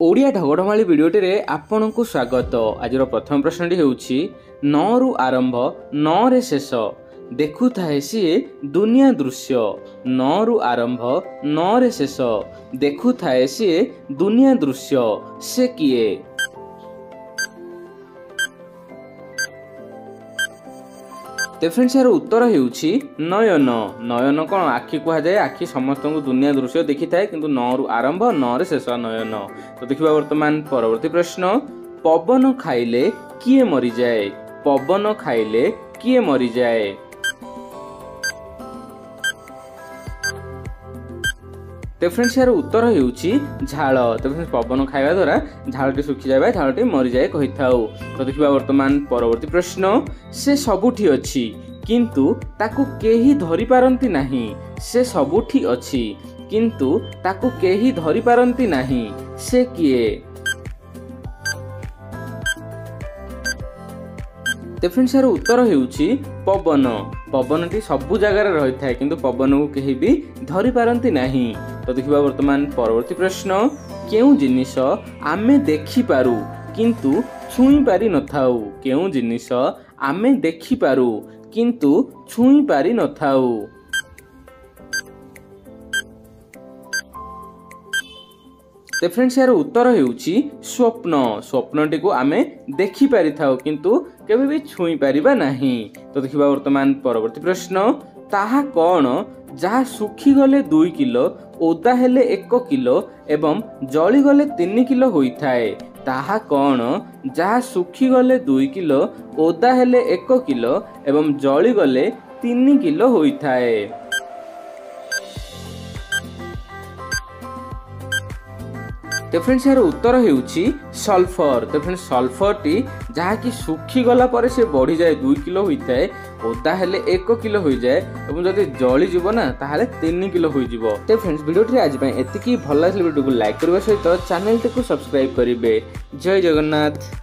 ओडिया ढगढमाली भिडियोटी आपण को स्वागत। आज प्रथम प्रश्नटी होउछि 9 रु आरंभ 9 रे शेष देखु थाए सी दुनिया दृश्य। 9 रु आरंभ 9 रे शेष देखु थाए सी दुनिया दृश्य से किए। तो फ्रेंड्स यार उत्तर होउछि नयन। नयन कौन आखि कह जाए। आखि समस्त को दुनिया दृश्य देखी थाए किंतु 9 रु आरंभ 9 रे शेष नयन। तो देखिबा वर्तमान परवर्ती प्रश्न पवन खाइले किए मरि जाए। पवन खाइले किए मरि जाए। तो फ्रेंड्स यार उत्तर होउछि झाल। तो फ्रेंड्स पवन खाइबा द्वारा झालटी सुखी जाए झालटी मरि जाए कहि थाउ। तो देखिबा वर्तमान परवर्ती प्रश्न से सबुठी अछि किंतु ताकू केही धरि पारंती नाही। से सबुठी अछि किंतु ताकू केही धरि पारंती नाही से किए। तो फ्रेंड्स यार उत्तर होउछि पवन। पवनटी सबु जगार रही थाए किंतु पवन को केही भी धरि पारंती नाही। तो देखिबा वर्तमान परवर्ती प्रश्न केउ जिनिस आमे देखि पारू किंतु छुई पारि नथाउ। केउ जिनिस आमे देखि पारू किंतु छुई पारि नथाउ। तो फ्रेंड्स यार उत्तर होउछि स्वप्न। स्वप्नटी को आमे देखि पारि थाउ किंतु केबे भी छुई पारिबा नाही। तो देखिबा वर्तमान परवर्ती प्रश्न ताहा कौन जहा सुखी गले 2 किलो ओदा हेले 1 किलो एवं जली गले 3 किलो होई थाए। ताहा कौन जहा सुखी गले 2 किलो ओदा हेले 1 किलो एवं जली गले 3 किलो होई थाए। तो फ्रेंड्स यार उत्तर होउछि सल्फर। तो फ्रेंड्स सल्फर टी जहा कि सुखी गला पर से बढ़ी जाए 2 किलो होई थाए ओदा हेले 1 किलो होई जाए एवं जदि जली जीवो ना ताहाले 3 किलो होई जीवो। तो फ्रेंड्स वीडियो आज एतिकी भल लागले वीडियो को लाइक करबा सहित चैनल टी को सब्सक्राइब करिवे। जय जगन्नाथ।